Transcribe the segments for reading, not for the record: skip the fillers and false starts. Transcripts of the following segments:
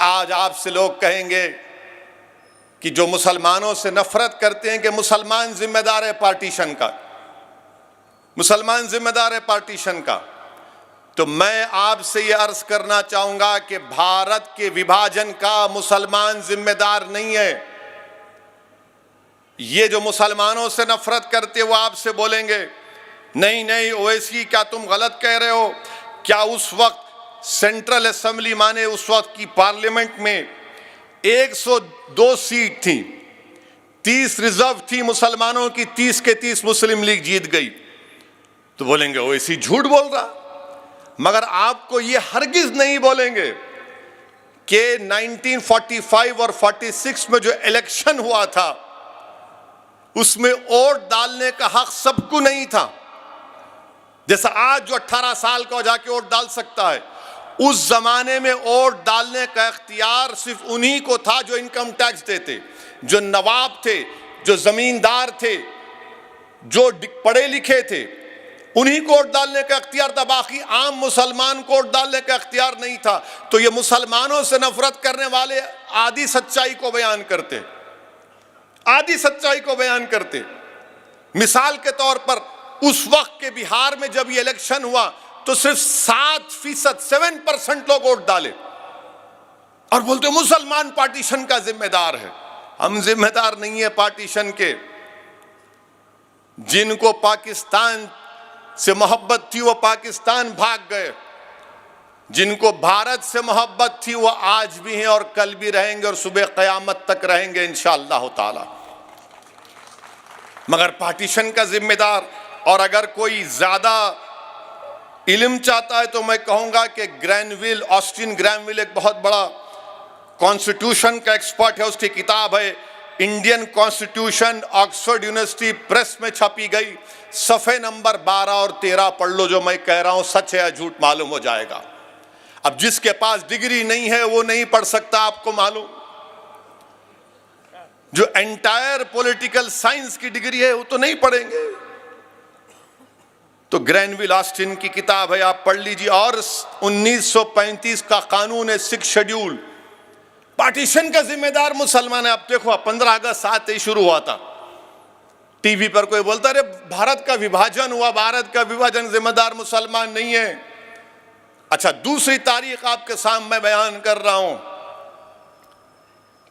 آج آپ سے لوگ کہیں گے کہ جو مسلمانوں سے نفرت کرتے ہیں کہ مسلمان ذمہ دار ہے پارٹیشن کا، مسلمان ذمہ دار ہے پارٹیشن کا، تو میں آپ سے یہ عرض کرنا چاہوں گا کہ بھارت کے وبھاجن کا مسلمان ذمہ دار نہیں ہے۔ یہ جو مسلمانوں سے نفرت کرتے وہ آپ سے بولیں گے نہیں نہیں اویسی کیا تم غلط کہہ رہے ہو، کیا اس وقت سینٹرل اسمبلی مانے اس وقت کی پارلیمنٹ میں 102 سیٹ تھی، 30 ریزرو تھی مسلمانوں کی، 30 کے 30 مسلم لیگ جیت گئی، تو بولیں گے اویسی جھوٹ بول رہا۔ مگر آپ کو یہ ہرگز نہیں بولیں گے کہ 1945 اور 46 میں جو الیکشن ہوا تھا اس میں ووٹ ڈالنے کا حق سب کو نہیں تھا، جیسا آج جو 18 سال کا جا کے ووٹ ڈال سکتا ہے، اس زمانے میں ووٹ ڈالنے کا اختیار صرف انہی کو تھا جو انکم ٹیکس دیتے، جو نواب تھے، جو زمیندار تھے، جو پڑھے لکھے تھے، انہی کو ووٹ ڈالنے کا اختیار تھا، باقی عام مسلمان کو ووٹ ڈالنے کا اختیار نہیں تھا۔ تو یہ مسلمانوں سے نفرت کرنے والے آدھی سچائی کو بیان کرتے، آدھی سچائی کو بیان کرتے۔ مثال کے طور پر اس وقت کے بہار میں جب یہ الیکشن ہوا تو صرف 7% لوگ ووٹ ڈالے اور بولتے مسلمان پارٹیشن کا ذمہ دار ہے۔ ہم ذمہ دار نہیں ہیں پارٹیشن کے۔ جن کو پاکستان سے محبت تھی وہ پاکستان بھاگ گئے، جن کو بھارت سے محبت تھی وہ آج بھی ہیں اور کل بھی رہیں گے اور صبح قیامت تک رہیں گے انشاءاللہ تعالی۔ مگر پارٹیشن کا ذمہ دار، اور اگر کوئی زیادہ علم چاہتا ہے تو میں کہوں گا کہ گرینویل، آسٹن گرینویل ایک بہت بڑا کانسٹیٹیوشن کا ایکسپرٹ ہے، اس کی کتاب ہے Indian constitution, Oxford university press میں چھپی گئی، صفحے نمبر 12 اور 13 پڑھ لو، جو میں کہہ رہا ہوں سچ ہے یا جھوٹ معلوم ہو جائے گا۔ اب جس کے پاس ڈگری نہیں ہے وہ نہیں پڑھ سکتا، آپ کو معلوم، جو انٹائر پولیٹیکل سائنس کی ڈگری ہے وہ تو نہیں پڑھیں گے۔ تو گرینویل آسٹن کی کتاب ہے، آپ پڑھ لیجیے۔ اور 1935 کا قانون ہے، 6 شیڈیول، پارٹیشن کا ذمہ دار مسلمان ہے۔ اب دیکھو 15 اگست 7 ہی شروع ہوا تھا، ٹی وی پر کوئی بولتا رہے بھارت کا وبھاجن ہوا، بھارت کا وبھاجن ذمہ دار مسلمان نہیں ہے۔ اچھا، دوسری تاریخ آپ کے سامنے بیان کر رہا ہوں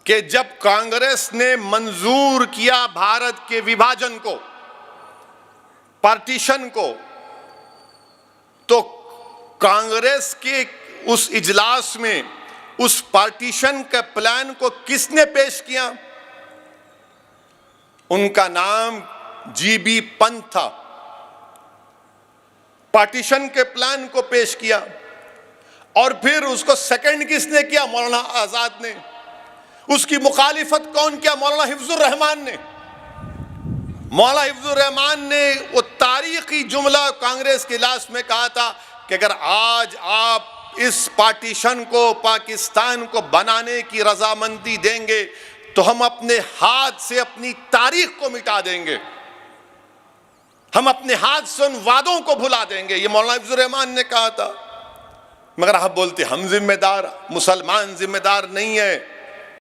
کہ جب کانگریس نے منظور کیا بھارت کے وبھاجن کو، پارٹیشن کو، تو کانگریس کے اس اجلاس میں اس پارٹیشن کے پلان کو کس نے پیش کیا؟ ان کا نام جی بی پنت تھا۔ پارٹیشن کے پلان کو پیش کیا، اور پھر اس کو سیکنڈ کس نے کیا؟ مولانا آزاد نے۔ اس کی مخالفت کون کیا؟ مولانا حفظ الرحمان نے۔ مولانا حفظ الرحمان نے وہ تاریخی جملہ کانگریس کے اجلاس میں کہا تھا کہ اگر آج آپ اس پارٹیشن کو، پاکستان کو بنانے کی رضامندی دیں گے تو ہم اپنے ہاتھ سے اپنی تاریخ کو مٹا دیں گے، ہم اپنے ہاتھ سے ان وعدوں کو بھلا دیں گے، یہ مولانا حفظ الرحمان نے کہا تھا۔ مگر آپ بولتے ہم ذمہ دار، مسلمان ذمہ دار نہیں ہے۔